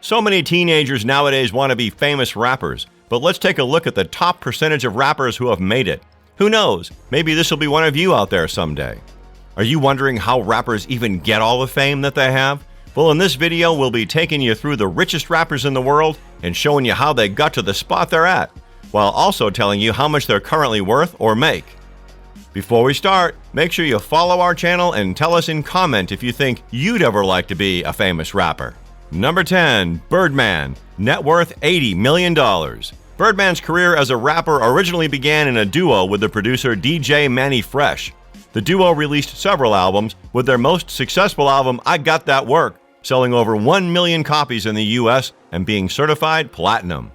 So many teenagers nowadays want to be famous rappers, but let's take a look at the top percentage of rappers who have made it. Who knows, maybe this will be one of you out there someday. Are you wondering how rappers even get all the fame that they have? Well, in this video, we'll be taking you through the richest rappers in the world and showing you how they got to the spot they're at, while also telling you how much they're currently worth or make. Before we start, make sure you follow our channel and tell us in comment if you think you'd ever like to be a famous rapper. Number 10. Birdman, net worth $80 million. Birdman's career as a rapper originally began in a duo with the producer DJ Manny Fresh. The duo released several albums, with their most successful album, I Got That Work, selling over 1 million copies in the US and being certified platinum.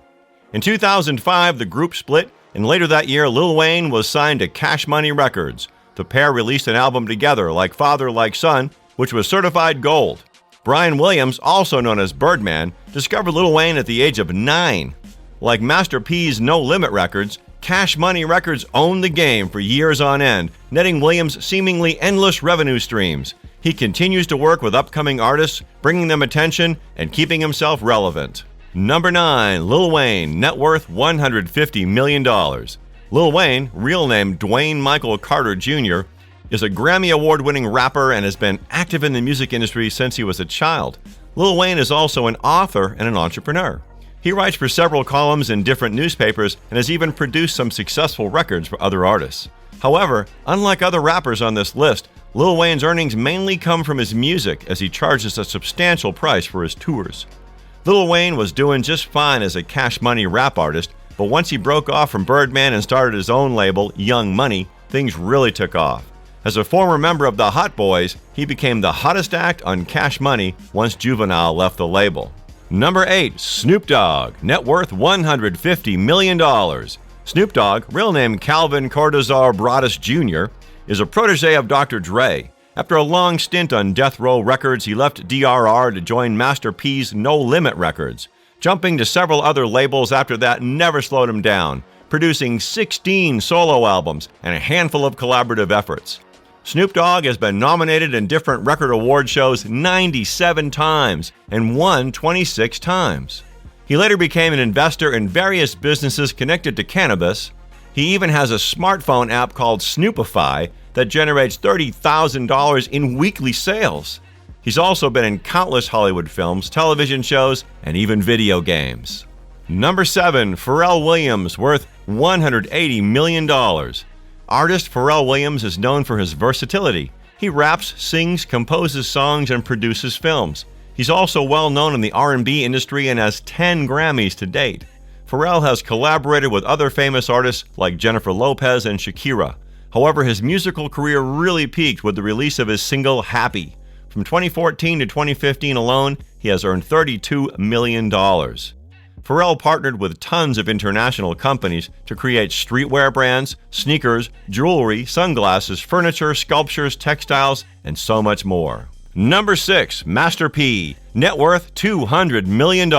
In 2005, the group split, and later that year, Lil Wayne was signed to Cash Money Records. The pair released an album together, Like Father, Like Son, which was certified gold. Pharrell Williams, also known as Birdman, discovered Lil Wayne at the age of 9. Like Master P's No Limit Records, Cash Money Records owned the game for years on end, netting Williams seemingly endless revenue streams. He continues to work with upcoming artists, bringing them attention and keeping himself relevant. Number 9. Lil Wayne, net worth $150 million. Lil Wayne, real name Dwayne Michael Carter Jr., is a Grammy Award-winning rapper and has been active in the music industry since he was a child. Lil Wayne is also an author and an entrepreneur. He writes for several columns in different newspapers and has even produced some successful records for other artists. However, unlike other rappers on this list, Lil Wayne's earnings mainly come from his music, as he charges a substantial price for his tours. Lil Wayne was doing just fine as a Cash Money rap artist, but once he broke off from Birdman and started his own label, Young Money, things really took off. As a former member of the Hot Boys, he became the hottest act on Cash Money once Juvenile left the label. Number 8. Snoop Dogg, net worth $150 million. Snoop Dogg, real name Calvin Cordozar Broadus Jr., is a protege of Dr. Dre. After a long stint on Death Row Records, he left DRR to join Master P's No Limit Records. Jumping to several other labels after that never slowed him down, producing 16 solo albums and a handful of collaborative efforts. Snoop Dogg has been nominated in different record award shows 97 times and won 26 times. He later became an investor in various businesses connected to cannabis. He even has a smartphone app called Snoopify that generates $30,000 in weekly sales. He's also been in countless Hollywood films, television shows, and even video games. Number 7. Pharrell Williams, worth $180 million. Artist Pharrell Williams is known for his versatility. He raps, sings, composes songs, and produces films. He's also well known in the R&B industry and has 10 Grammys to date. Pharrell has collaborated with other famous artists like Jennifer Lopez and Shakira. However, his musical career really peaked with the release of his single Happy. From 2014 to 2015 alone, he has earned $32 million. Pharrell partnered with tons of international companies to create streetwear brands, sneakers, jewelry, sunglasses, furniture, sculptures, textiles, and so much more. Number 6. Master P, net worth $200 million.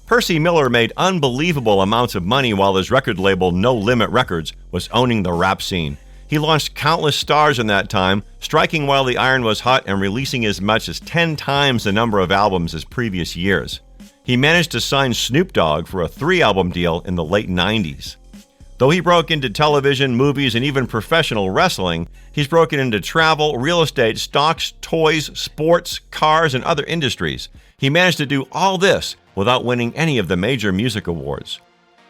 Percy Miller made unbelievable amounts of money while his record label No Limit Records was owning the rap scene. He launched countless stars in that time, striking while the iron was hot and releasing as much as 10 times the number of albums as previous years. He managed to sign Snoop Dogg for a 3-album deal in the late 90s. Though he broke into television, movies, and even professional wrestling, he's broken into travel, real estate, stocks, toys, sports, cars, and other industries. He managed to do all this without winning any of the major music awards.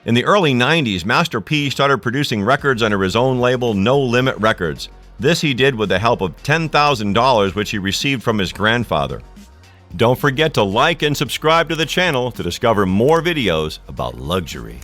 In the early 90s, Master P started producing records under his own label, No Limit Records. This he did with the help of $10,000, which he received from his grandfather. Don't forget to like and subscribe to the channel to discover more videos about luxury.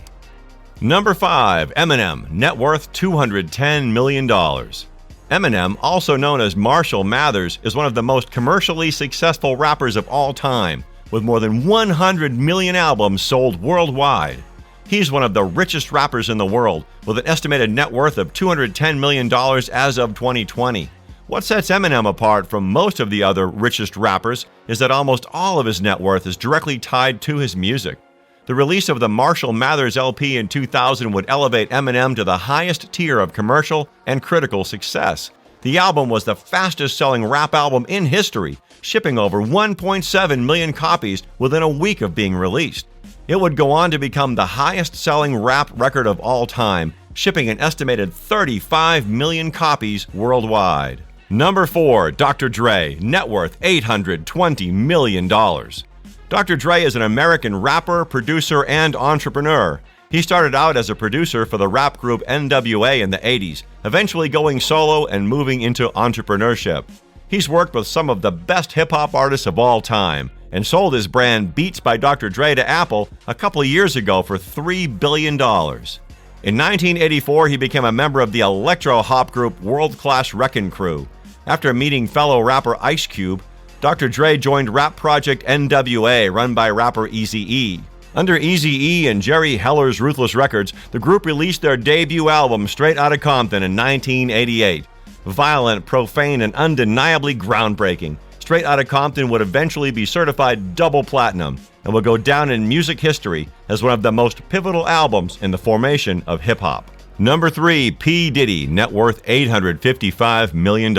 Number 5. Eminem, net worth $210 million. Eminem, also known as Marshall Mathers, is one of the most commercially successful rappers of all time, with more than 100 million albums sold worldwide. He's one of the richest rappers in the world, with an estimated net worth of $210 million as of 2020. What sets Eminem apart from most of the other richest rappers is that almost all of his net worth is directly tied to his music. The release of the Marshall Mathers LP in 2000 would elevate Eminem to the highest tier of commercial and critical success. The album was the fastest-selling rap album in history, shipping over 1.7 million copies within a week of being released. It would go on to become the highest-selling rap record of all time, shipping an estimated 35 million copies worldwide. Number 4, Dr. Dre, net worth $820 million. Dr. Dre is an American rapper, producer, and entrepreneur. He started out as a producer for the rap group NWA in the 80s, eventually going solo and moving into entrepreneurship. He's worked with some of the best hip-hop artists of all time and sold his brand Beats by Dr. Dre to Apple a couple of years ago for $3 billion. In 1984, he became a member of the electro-hop group World Class Wreckin' Crew. After meeting fellow rapper Ice Cube, Dr. Dre joined rap project NWA, run by rapper Eazy-E. Under Eazy-E and Jerry Heller's Ruthless Records, the group released their debut album Straight Outta Compton in 1988. Violent, profane, and undeniably groundbreaking, Straight Outta Compton would eventually be certified double platinum and will go down in music history as one of the most pivotal albums in the formation of hip-hop. Number 3, P. Diddy, net worth $855 million.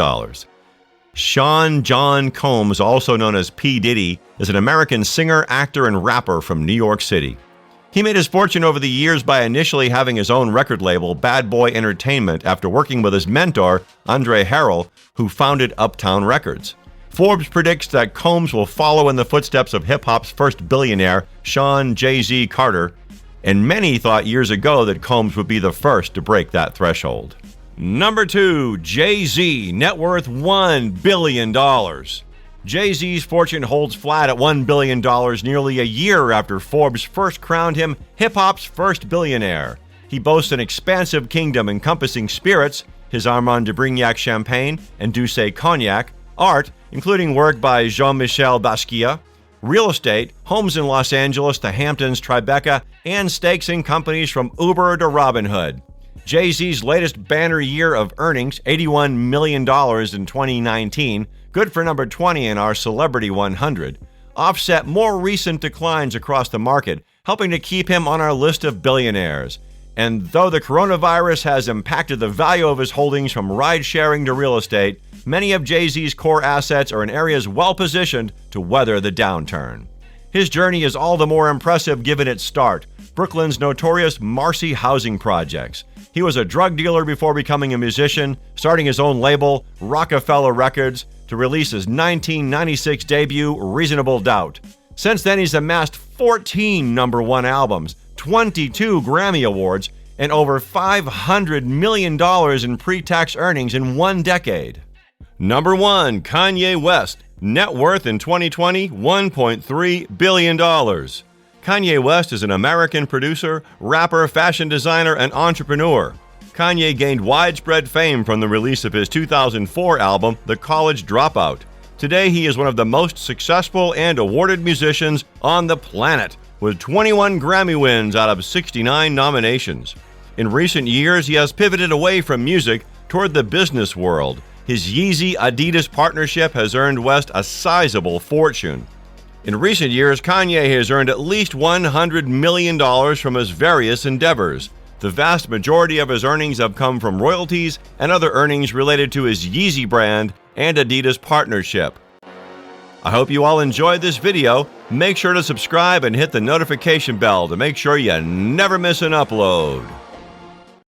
Sean John Combs, also known as P. Diddy, is an American singer, actor, and rapper from New York City. He made his fortune over the years by initially having his own record label, Bad Boy Entertainment, after working with his mentor, Andre Harrell, who founded Uptown Records. Forbes predicts that Combs will follow in the footsteps of hip-hop's first billionaire, Sean Jay-Z Carter, and many thought years ago that Combs would be the first to break that threshold. Number 2, Jay-Z, net worth $1 billion. Jay-Z's fortune holds flat at $1 billion nearly a year after Forbes first crowned him hip-hop's first billionaire. He boasts an expansive kingdom encompassing spirits, his Armand de Brignac champagne and Douce cognac, art, including work by Jean-Michel Basquiat, real estate, homes in Los Angeles, the Hamptons, Tribeca, and stakes in companies from Uber to Robinhood. Jay-Z's latest banner year of earnings, $81 million in 2019, good for number 20 in our Celebrity 100, offset more recent declines across the market, helping to keep him on our list of billionaires. And though the coronavirus has impacted the value of his holdings from ride-sharing to real estate, many of Jay-Z's core assets are in areas well-positioned to weather the downturn. His journey is all the more impressive given its start, Brooklyn's notorious Marcy housing projects. He was a drug dealer before becoming a musician, starting his own label, Rockefeller Records, to release his 1996 debut, Reasonable Doubt. Since then, he's amassed 14 number 1 albums, 22 Grammy Awards, and over $500 million in pre-tax earnings in one decade. Number 1, Kanye West, net worth in 2020, $1.3 billion. Kanye West is an American producer, rapper, fashion designer, and entrepreneur. Kanye gained widespread fame from the release of his 2004 album, The College Dropout. Today, he is one of the most successful and awarded musicians on the planet, with 21 Grammy wins out of 69 nominations. In recent years, he has pivoted away from music toward the business world. His Yeezy-Adidas partnership has earned West a sizable fortune. In recent years, Kanye has earned at least $100 million from his various endeavors. The vast majority of his earnings have come from royalties and other earnings related to his Yeezy brand and Adidas partnership. I hope you all enjoyed this video. Make sure to subscribe and hit the notification bell to make sure you never miss an upload.